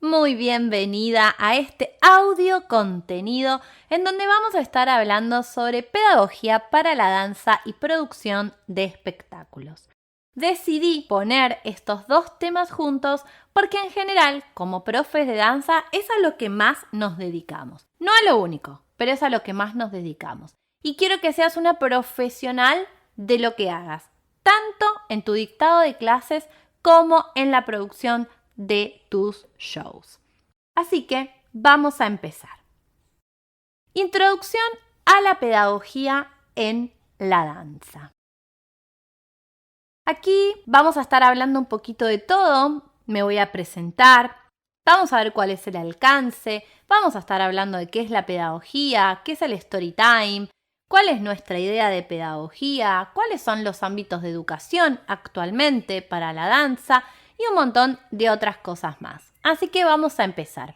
Muy bienvenida a este audio contenido en donde vamos a estar hablando sobre pedagogía para la danza y producción de espectáculos. Decidí poner estos dos temas juntos porque en general, como profes de danza, es a lo que más nos dedicamos. No a lo único, pero es a lo que más nos dedicamos. Y quiero que seas una profesional de lo que hagas, tanto en tu dictado de clases como en la producción de tus shows. Así que vamos a empezar. Introducción a la pedagogía en la danza. Aquí vamos a estar hablando un poquito de todo. Me voy a presentar, vamos a ver cuál es el alcance, vamos a estar hablando de qué es la pedagogía, qué es el story time, cuál es nuestra idea de pedagogía, cuáles son los ámbitos de educación actualmente para la danza y un montón de otras cosas más. Así que vamos a empezar.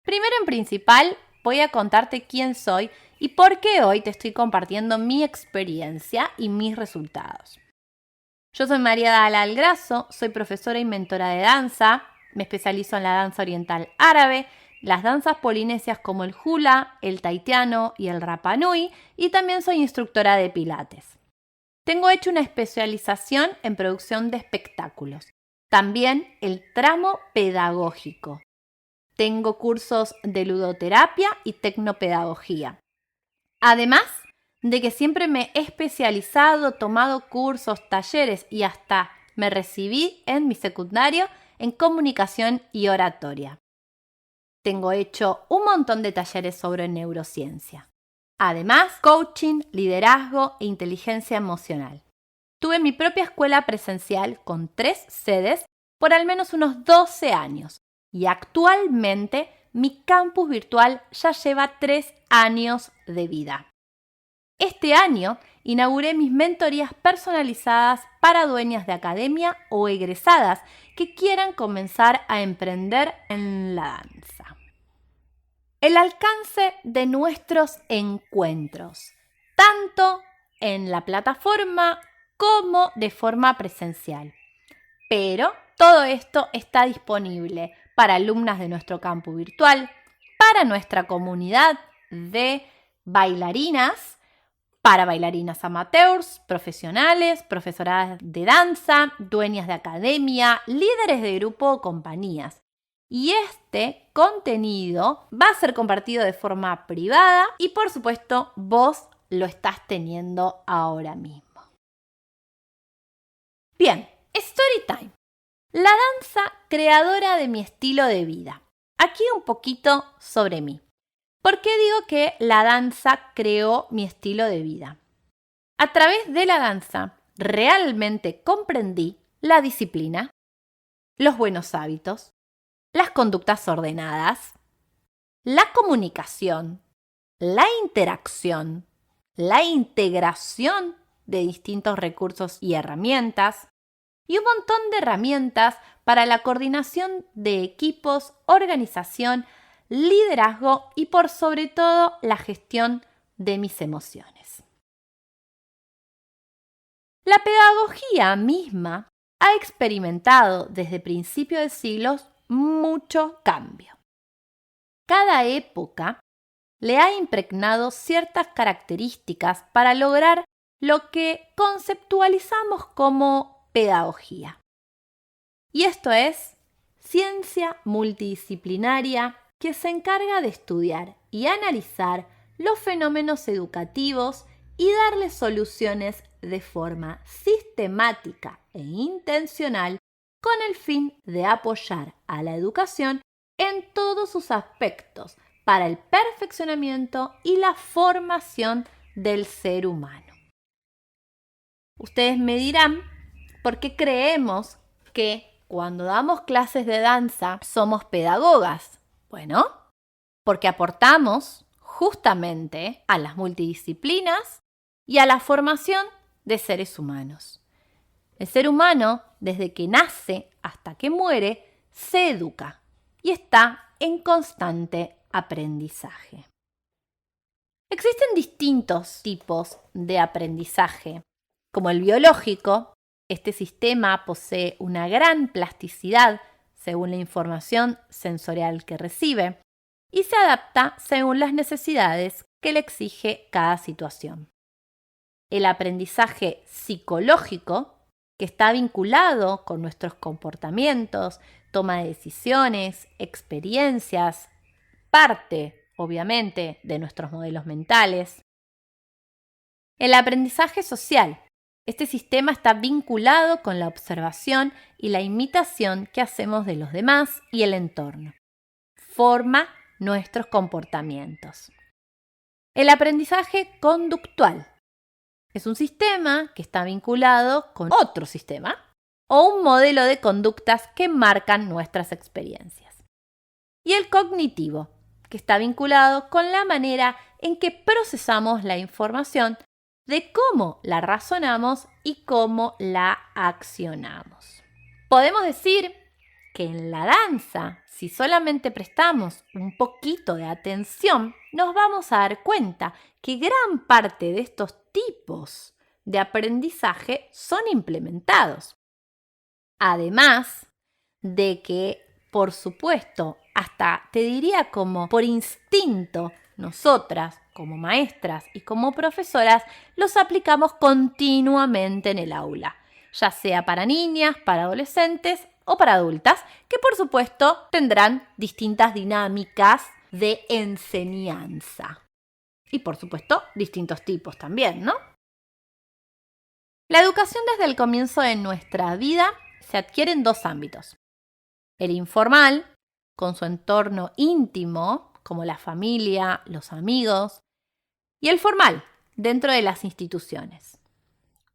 Primero en principal, voy a contarte quién soy y por qué hoy te estoy compartiendo mi experiencia y mis resultados. Yo soy María Dala Algrasso, soy profesora y mentora de danza, me especializo en la danza oriental árabe, las danzas polinesias como el hula, el tahitiano y el Rapa Nui, y también soy instructora de pilates. Tengo hecho una especialización en producción de espectáculos, también el tramo pedagógico. Tengo cursos de ludoterapia y tecnopedagogía. Además de que siempre me he especializado, tomado cursos, talleres y hasta me recibí en mi secundario en comunicación y oratoria. Tengo hecho un montón de talleres sobre neurociencia. Además, coaching, liderazgo e inteligencia emocional. Tuve mi propia escuela presencial con 3 sedes por al menos unos 12 años y actualmente mi campus virtual ya lleva 3 años de vida. Este año inauguré mis mentorías personalizadas para dueñas de academia o egresadas que quieran comenzar a emprender en la danza. El alcance de nuestros encuentros, tanto en la plataforma como de forma presencial. Pero todo esto está disponible para alumnas de nuestro campus virtual, para nuestra comunidad de bailarinas, para bailarinas amateurs, profesionales, profesoras de danza, dueñas de academia, líderes de grupo o compañías. Y este contenido va a ser compartido de forma privada y por supuesto vos lo estás teniendo ahora mismo. Bien, story time. La danza creadora de mi estilo de vida. Aquí un poquito sobre mí. ¿Por qué digo que la danza creó mi estilo de vida? A través de la danza realmente comprendí la disciplina, los buenos hábitos, las conductas ordenadas, la comunicación, la interacción, la integración de distintos recursos y herramientas y un montón de herramientas para la coordinación de equipos, organización, liderazgo y por sobre todo la gestión de mis emociones. La pedagogía misma ha experimentado desde principios de siglos mucho cambio. Cada época le ha impregnado ciertas características para lograr lo que conceptualizamos como pedagogía. Y esto es ciencia multidisciplinaria que se encarga de estudiar y analizar los fenómenos educativos y darles soluciones de forma sistemática e intencional con el fin de apoyar a la educación en todos sus aspectos para el perfeccionamiento y la formación del ser humano. Ustedes me dirán por qué creemos que cuando damos clases de danza somos pedagogas. Bueno, porque aportamos justamente a las multidisciplinas y a la formación de seres humanos. El ser humano, desde que nace hasta que muere, se educa y está en constante aprendizaje. Existen distintos tipos de aprendizaje, como el biológico. Este sistema posee una gran plasticidad según la información sensorial que recibe y se adapta según las necesidades que le exige cada situación. El aprendizaje psicológico, que está vinculado con nuestros comportamientos, toma de decisiones, experiencias, parte, obviamente, de nuestros modelos mentales. El aprendizaje social. Este sistema está vinculado con la observación y la imitación que hacemos de los demás y el entorno. Forma nuestros comportamientos. El aprendizaje conductual. Es un sistema que está vinculado con otro sistema o un modelo de conductas que marcan nuestras experiencias. Y el cognitivo, que está vinculado con la manera en que procesamos la información, de cómo la razonamos y cómo la accionamos. Podemos decir que en la danza, si solamente prestamos un poquito de atención, nos vamos a dar cuenta que gran parte de estos tipos de aprendizaje son implementados. Además de que, por supuesto, hasta te diría como por instinto, nosotras, como maestras y como profesoras, los aplicamos continuamente en el aula, ya sea para niñas, para adolescentes o para adultas, que por supuesto tendrán distintas dinámicas de enseñanza. Y por supuesto, distintos tipos también, ¿no? La educación desde el comienzo de nuestra vida se adquiere en dos ámbitos. El informal, con su entorno íntimo, como la familia, los amigos, y el formal, dentro de las instituciones.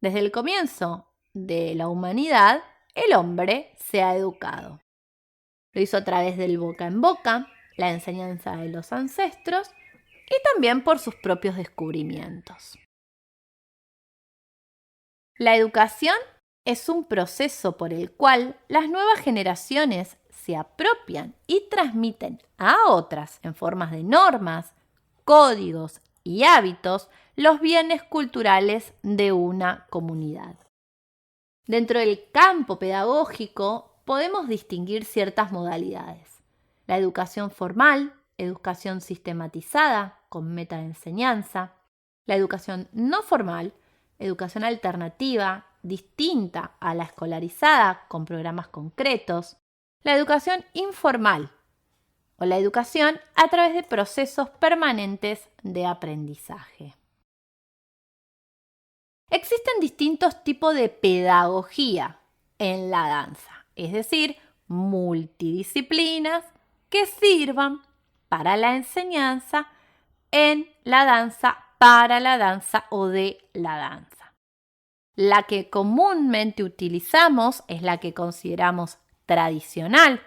Desde el comienzo de la humanidad, el hombre se ha educado. Lo hizo a través del boca en boca, la enseñanza de los ancestros y también por sus propios descubrimientos. La educación es un proceso por el cual las nuevas generaciones se apropian y transmiten a otras en formas de normas, códigos y hábitos los bienes culturales de una comunidad. Dentro del campo pedagógico podemos distinguir ciertas modalidades. La educación formal, educación sistematizada con meta de enseñanza. La educación no formal, educación alternativa, distinta a la escolarizada con programas concretos. La educación informal o la educación a través de procesos permanentes de aprendizaje. Existen distintos tipos de pedagogía en la danza, es decir, multidisciplinas que sirvan para la enseñanza en la danza, para la danza o de la danza. La que comúnmente utilizamos es la que consideramos tradicional,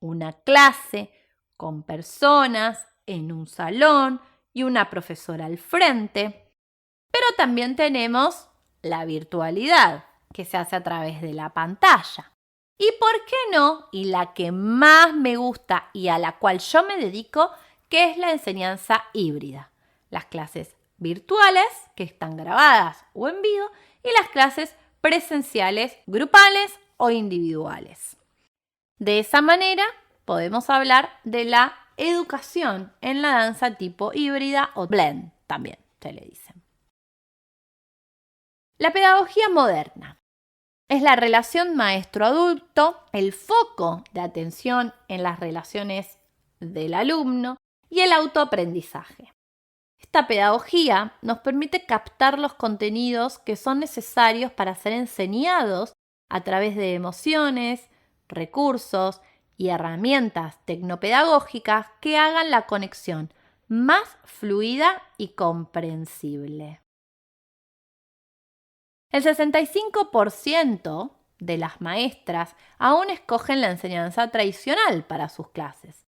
una clase con personas en un salón y una profesora al frente. Pero también tenemos la virtualidad, que se hace a través de la pantalla. Y por qué no, y la que más me gusta y a la cual yo me dedico, que es la enseñanza híbrida. Las clases virtuales, que están grabadas o en vivo, y las clases presenciales, grupales o individuales. De esa manera podemos hablar de la educación en la danza tipo híbrida o blend, también se le dice. La pedagogía moderna es la relación maestro-adulto, el foco de atención en las relaciones del alumno y el autoaprendizaje. Esta pedagogía nos permite captar los contenidos que son necesarios para ser enseñados a través de emociones, recursos y herramientas tecnopedagógicas que hagan la conexión más fluida y comprensible. El 65% de las maestras aún escogen la enseñanza tradicional para sus clases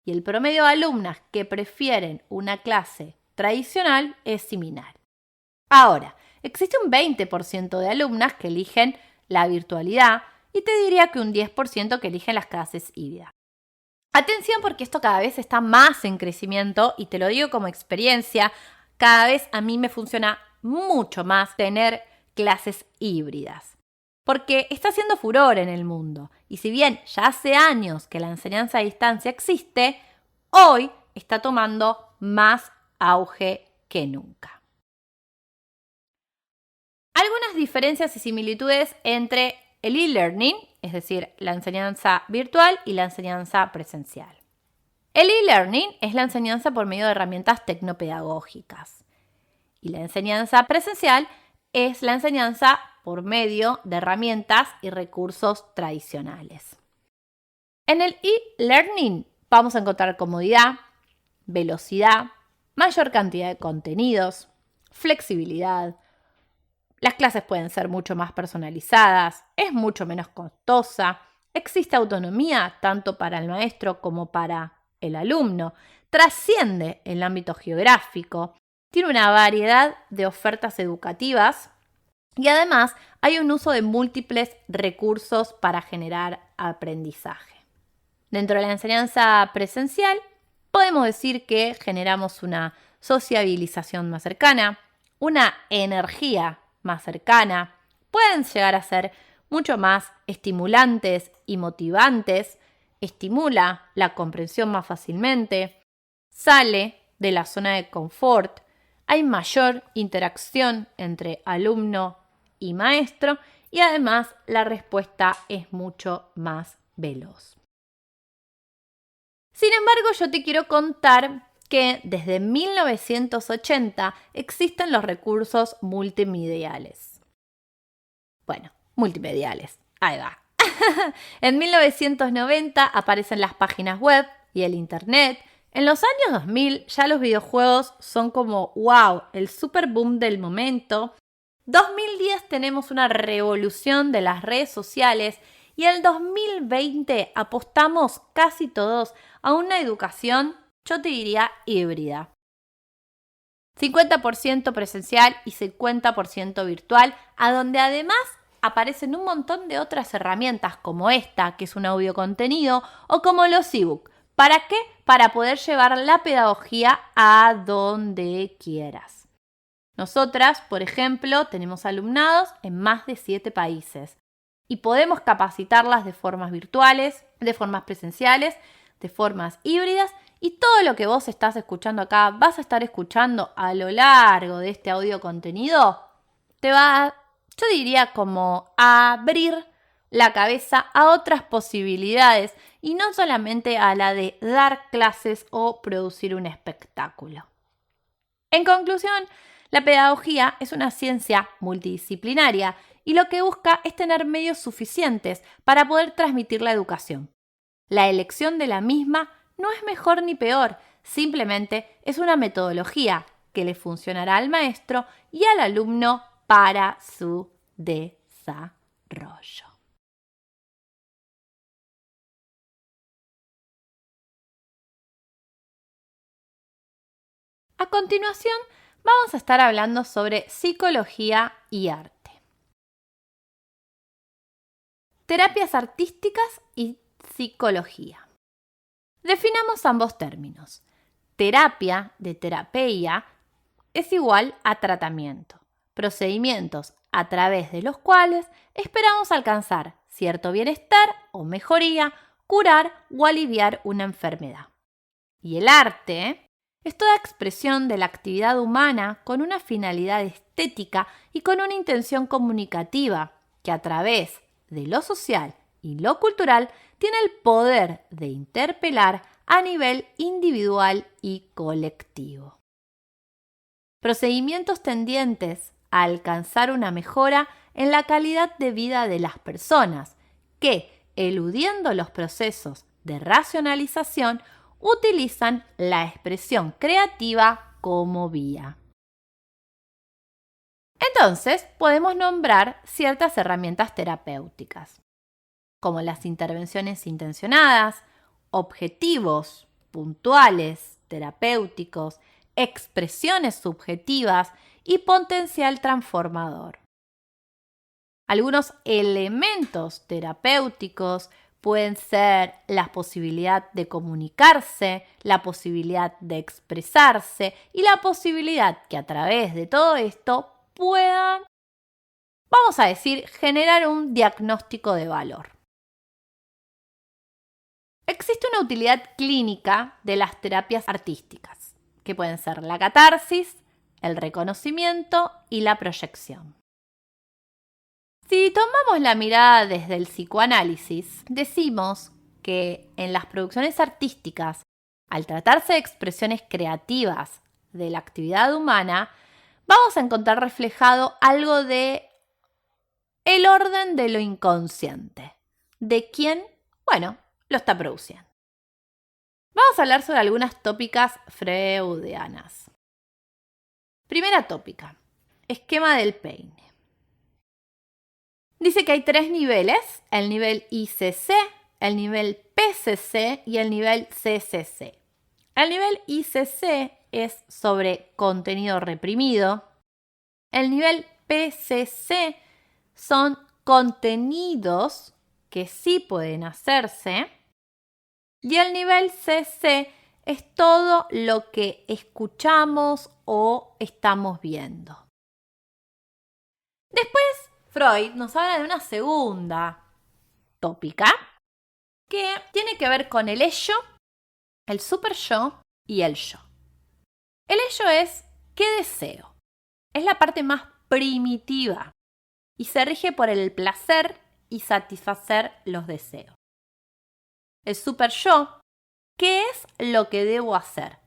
y el promedio de alumnas que prefieren una clase tradicional es similar. Ahora, existe un 20% de alumnas que eligen la virtualidad y te diría que un 10% que eligen las clases híbridas. Atención porque esto cada vez está más en crecimiento y te lo digo como experiencia, cada vez a mí me funciona mucho más tener clases híbridas, porque está haciendo furor en el mundo Y si bien ya hace años que la enseñanza a distancia existe, hoy está tomando más auge que nunca. Algunas diferencias y similitudes entre el e-learning, es decir, la enseñanza virtual y la enseñanza presencial. El e-learning es la enseñanza por medio de herramientas tecnopedagógicas y la enseñanza presencial es la enseñanza por medio de herramientas y recursos tradicionales. En el e-learning vamos a encontrar comodidad, velocidad, mayor cantidad de contenidos, flexibilidad. Las clases pueden ser mucho más personalizadas, es mucho menos costosa, existe autonomía tanto para el maestro como para el alumno, trasciende el ámbito geográfico, tiene una variedad de ofertas educativas y además hay un uso de múltiples recursos para generar aprendizaje. Dentro de la enseñanza presencial, podemos decir que generamos una sociabilización más cercana, una energía más cercana, pueden llegar a ser mucho más estimulantes y motivantes, estimula la comprensión más fácilmente, sale de la zona de confort, hay mayor interacción entre alumno y maestro y además la respuesta es mucho más veloz. Sin embargo, yo te quiero contar que desde 1980 existen los recursos multimediales. Bueno, multimediales, ahí va. En 1990 aparecen las páginas web y el internet. En los años 2000 ya los videojuegos son como wow, el super boom del momento. 2010 tenemos una revolución de las redes sociales y en el 2020 apostamos casi todos a una educación, yo te diría, híbrida. 50% presencial y 50% virtual, a donde además aparecen un montón de otras herramientas como esta, que es un audio contenido, o como los ebook. ¿Para qué? Para poder llevar la pedagogía a donde quieras. Nosotras, por ejemplo, tenemos alumnados en más de 7 países y podemos capacitarlas de formas virtuales, de formas presenciales, de formas híbridas y todo lo que vos estás escuchando acá, vas a estar escuchando a lo largo de este audio contenido, te va, yo diría, como a abrir la cabeza a otras posibilidades y no solamente a la de dar clases o producir un espectáculo. En conclusión, la pedagogía es una ciencia multidisciplinaria y lo que busca es tener medios suficientes para poder transmitir la educación. La elección de la misma no es mejor ni peor, simplemente es una metodología que le funcionará al maestro y al alumno para su desarrollo. A continuación, vamos a estar hablando sobre psicología y arte. Terapias artísticas y psicología. Definamos ambos términos. Terapia, de terapia, es igual a tratamiento, procedimientos a través de los cuales esperamos alcanzar cierto bienestar o mejoría, curar o aliviar una enfermedad. Y el arte es toda expresión de la actividad humana con una finalidad estética y con una intención comunicativa que a través de lo social y lo cultural tiene el poder de interpelar a nivel individual y colectivo. Procedimientos tendientes a alcanzar una mejora en la calidad de vida de las personas que, eludiendo los procesos de racionalización, utilizan la expresión creativa como vía. Entonces, podemos nombrar ciertas herramientas terapéuticas, como las intervenciones intencionadas, objetivos puntuales, terapéuticos, expresiones subjetivas y potencial transformador. Algunos elementos terapéuticos pueden ser la posibilidad de comunicarse, la posibilidad de expresarse y la posibilidad que a través de todo esto puedan, vamos a decir, generar un diagnóstico de valor. Existe una utilidad clínica de las terapias artísticas, que pueden ser la catarsis, el reconocimiento y la proyección. Si tomamos la mirada desde el psicoanálisis, decimos que en las producciones artísticas, al tratarse de expresiones creativas de la actividad humana, vamos a encontrar reflejado algo de el orden de lo inconsciente, de quién, lo está produciendo. Vamos a hablar sobre algunas tópicas freudianas. Primera tópica, esquema del peine. Dice que hay 3 niveles, el nivel ICC, el nivel PCC y el nivel CCC. El nivel ICC es sobre contenido reprimido. El nivel PCC son contenidos que sí pueden hacerse. Y el nivel CC es todo lo que escuchamos o estamos viendo. Después, Freud nos habla de una segunda tópica que tiene que ver con el ello, el superyo y el yo. El ello es ¿qué deseo? Es la parte más primitiva y se rige por el placer y satisfacer los deseos. El superyo, ¿qué es lo que debo hacer?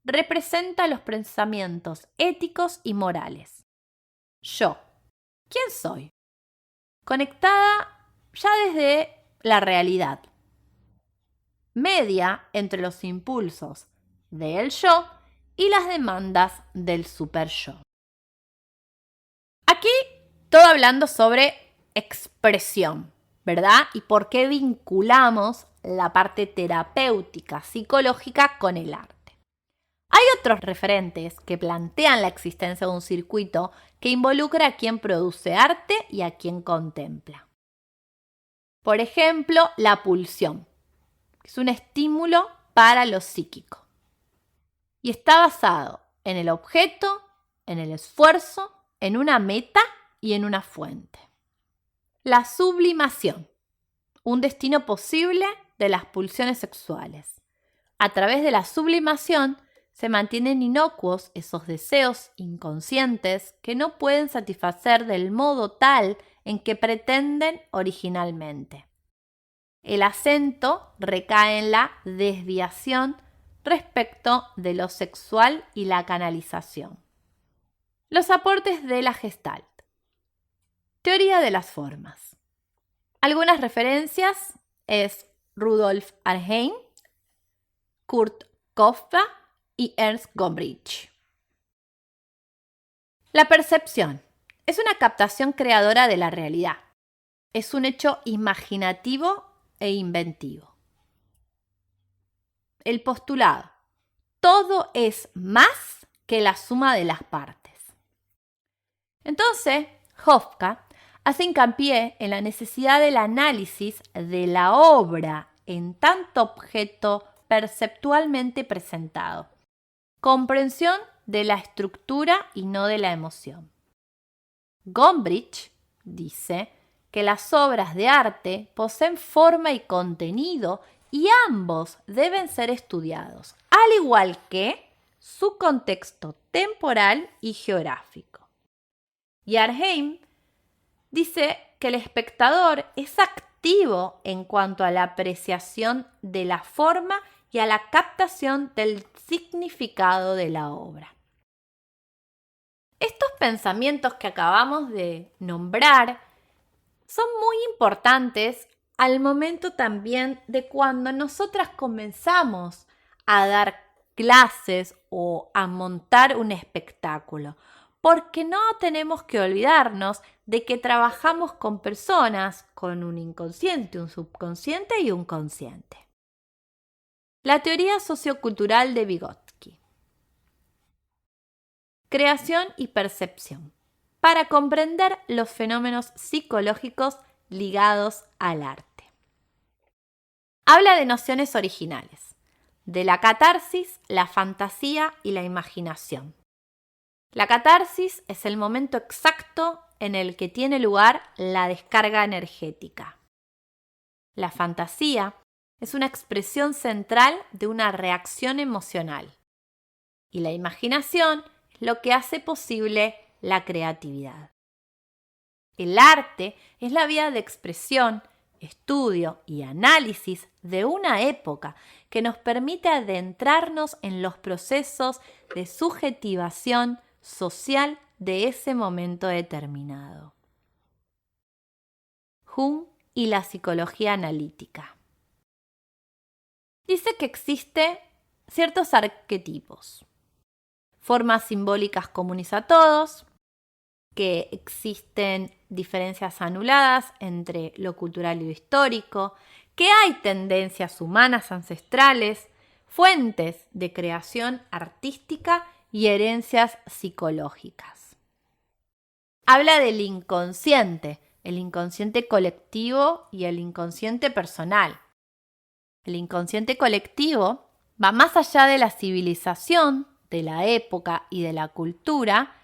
Representa los pensamientos éticos y morales. Yo, ¿quién soy? Conectada ya desde la realidad. Media entre los impulsos del yo y las demandas del superyo. Aquí todo hablando sobre expresión, ¿verdad? Y por qué vinculamos la parte terapéutica, psicológica con el arte. Hay otros referentes que plantean la existencia de un circuito que involucra a quien produce arte y a quien contempla. Por ejemplo, la pulsión, que es un estímulo para lo psíquico. Y está basado en el objeto, en el esfuerzo, en una meta y en una fuente. La sublimación, un destino posible de las pulsiones sexuales. A través de la sublimación se mantienen inocuos esos deseos inconscientes que no pueden satisfacer del modo tal en que pretenden originalmente. El acento recae en la desviación respecto de lo sexual y la canalización. Los aportes de la Gestalt. Teoría de las formas. Algunas referencias es Rudolf Arnheim, Kurt Koffa y Ernst Gombrich. La percepción es una captación creadora de la realidad. Es un hecho imaginativo e inventivo. El postulado. Todo es más que la suma de las partes. Entonces, Kafka hace hincapié en la necesidad del análisis de la obra en tanto objeto perceptualmente presentado. Comprensión de la estructura y no de la emoción. Gombrich dice que las obras de arte poseen forma y contenido y ambos deben ser estudiados, al igual que su contexto temporal y geográfico. Y Arnheim dice que el espectador es activo en cuanto a la apreciación de la forma y a la captación del significado de la obra. Estos pensamientos que acabamos de nombrar son muy importantes al momento también de cuando nosotras comenzamos a dar clases o a montar un espectáculo, porque no tenemos que olvidarnos de que trabajamos con personas con un inconsciente, un subconsciente y un consciente. La teoría sociocultural de Vygotsky. Creación y percepción, para comprender los fenómenos psicológicos ligados al arte. Habla de nociones originales, de la catarsis, la fantasía y la imaginación. La catarsis es el momento exacto en el que tiene lugar la descarga energética. La fantasía es una expresión central de una reacción emocional. Y la imaginación es lo que hace posible la creatividad. El arte es la vía de expresión, estudio y análisis de una época que nos permite adentrarnos en los procesos de subjetivación social de ese momento determinado. Jung y la psicología analítica. Dice que existen ciertos arquetipos, formas simbólicas comunes a todos, que existen diferencias anuladas entre lo cultural y lo histórico, que hay tendencias humanas ancestrales, fuentes de creación artística y herencias psicológicas. Habla del inconsciente, el inconsciente colectivo y el inconsciente personal. El inconsciente colectivo va más allá de la civilización, de la época y de la cultura,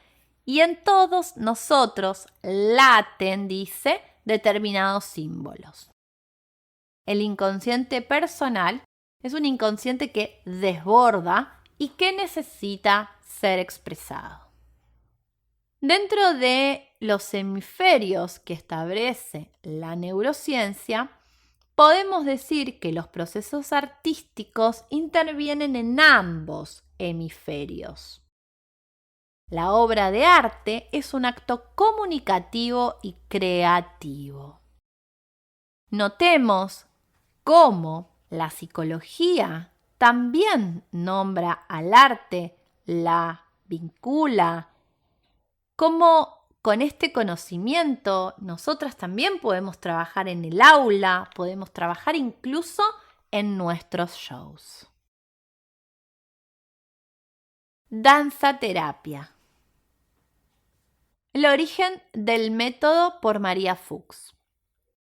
y en todos nosotros laten, dice, determinados símbolos. El inconsciente personal es un inconsciente que desborda y que necesita ser expresado. Dentro de los hemisferios que establece la neurociencia, podemos decir que los procesos artísticos intervienen en ambos hemisferios. La obra de arte es un acto comunicativo y creativo. Notemos cómo la psicología también nombra al arte, la vincula, cómo con este conocimiento nosotras también podemos trabajar en el aula, podemos trabajar incluso en nuestros shows. Danza terapia. El origen del método por María Fuchs.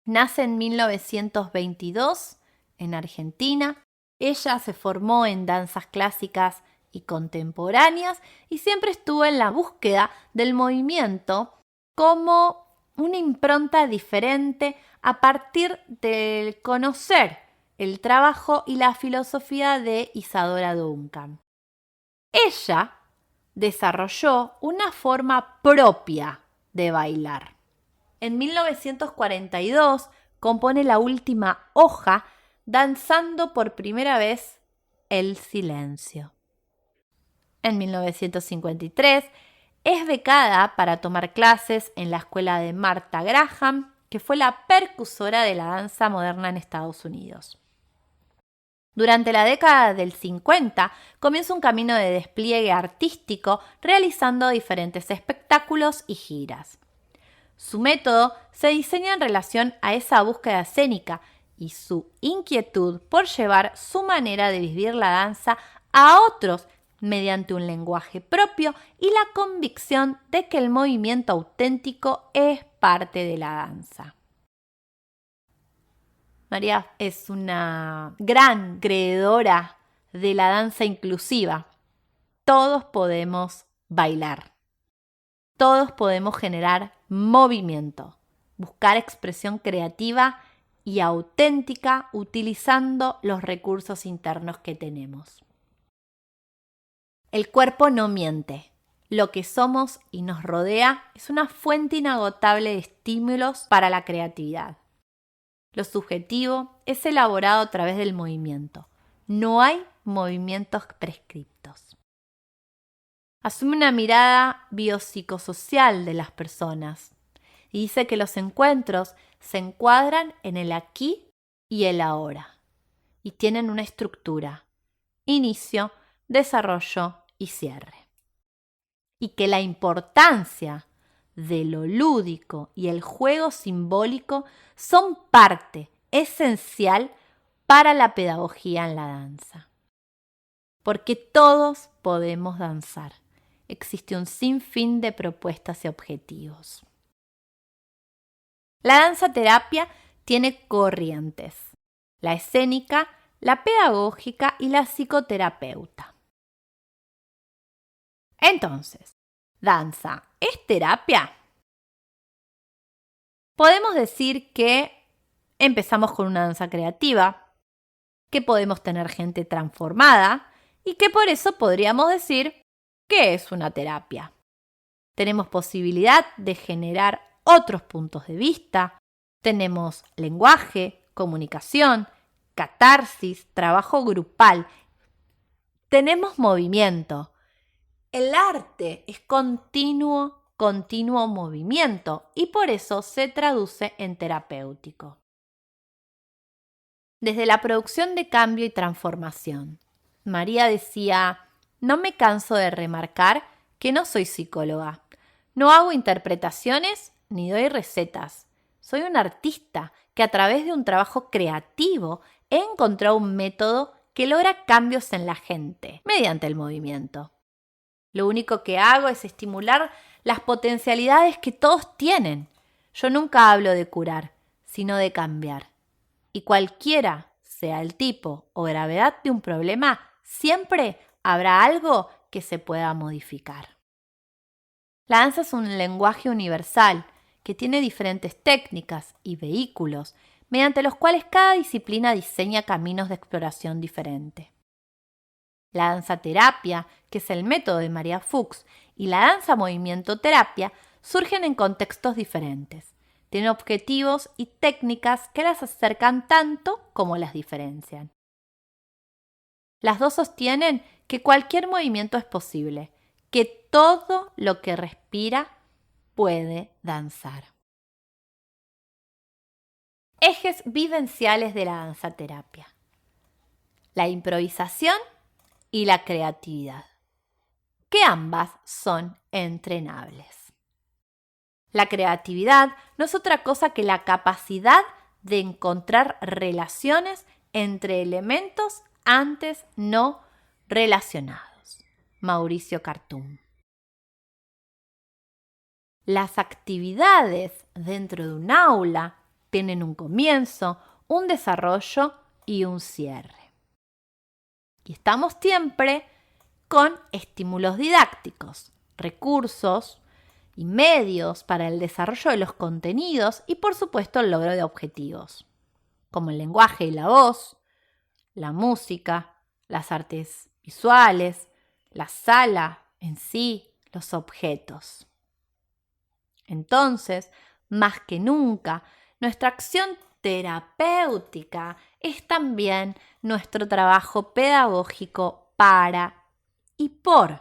Nace en 1922 en Argentina. Ella se formó en danzas clásicas y contemporáneas y siempre estuvo en la búsqueda del movimiento como una impronta diferente a partir de conocer el trabajo y la filosofía de Isadora Duncan. Ella desarrolló una forma propia de bailar. En 1942 compone la última hoja, danzando por primera vez el silencio. En 1953 es becada para tomar clases en la escuela de Martha Graham, que fue la precursora de la danza moderna en Estados Unidos. Durante la década del 50 comienza un camino de despliegue artístico realizando diferentes espectáculos y giras. Su método se diseña en relación a esa búsqueda escénica y su inquietud por llevar su manera de vivir la danza a otros mediante un lenguaje propio y la convicción de que el movimiento auténtico es parte de la danza. María es una gran creadora de la danza inclusiva. Todos podemos bailar. Todos podemos generar movimiento, buscar expresión creativa y auténtica utilizando los recursos internos que tenemos. El cuerpo no miente. Lo que somos y nos rodea es una fuente inagotable de estímulos para la creatividad. Lo subjetivo es elaborado a través del movimiento. No hay movimientos prescriptos. Asume una mirada biopsicosocial de las personas y dice que los encuentros se encuadran en el aquí y el ahora y tienen una estructura, inicio, desarrollo y cierre. Y que la importancia de lo lúdico y el juego simbólico son parte esencial para la pedagogía en la danza. Porque todos podemos danzar. Existe un sinfín de propuestas y objetivos. La danza terapia tiene corrientes: la escénica, la pedagógica y la psicoterapeuta. Entonces, ¿danza es terapia? Podemos decir que empezamos con una danza creativa, que podemos tener gente transformada y que por eso podríamos decir que es una terapia. Tenemos posibilidad de generar otros puntos de vista, tenemos lenguaje, comunicación, catarsis, trabajo grupal, tenemos movimiento. El arte es continuo movimiento y por eso se traduce en terapéutico. Desde la producción de cambio y transformación, María decía: no me canso de remarcar que no soy psicóloga, no hago interpretaciones ni doy recetas. Soy un artista que a través de un trabajo creativo he encontrado un método que logra cambios en la gente mediante el movimiento. Lo único que hago es estimular las potencialidades que todos tienen. Yo nunca hablo de curar, sino de cambiar. Y cualquiera sea el tipo o gravedad de un problema, siempre habrá algo que se pueda modificar. La danza es un lenguaje universal que tiene diferentes técnicas y vehículos mediante los cuales cada disciplina diseña caminos de exploración diferente. La danza terapia, que es el método de María Fuchs, y la danza movimiento terapia surgen en contextos diferentes. Tienen objetivos y técnicas que las acercan tanto como las diferencian. Las dos sostienen que cualquier movimiento es posible, que todo lo que respira puede danzar. Ejes vivenciales de la danza terapia: la improvisación y la creatividad, que ambas son entrenables. La creatividad no es otra cosa que la capacidad de encontrar relaciones entre elementos antes no relacionados. Mauricio Cartum. Las actividades dentro de un aula tienen un comienzo, un desarrollo y un cierre. Y estamos siempre con estímulos didácticos, recursos y medios para el desarrollo de los contenidos y, por supuesto, el logro de objetivos, como el lenguaje y la voz, la música, las artes visuales, la sala en sí, los objetos. Entonces, más que nunca, nuestra acción terapéutica es también nuestro trabajo pedagógico para y ¿por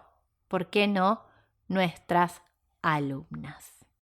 qué no?, nuestras alumnas.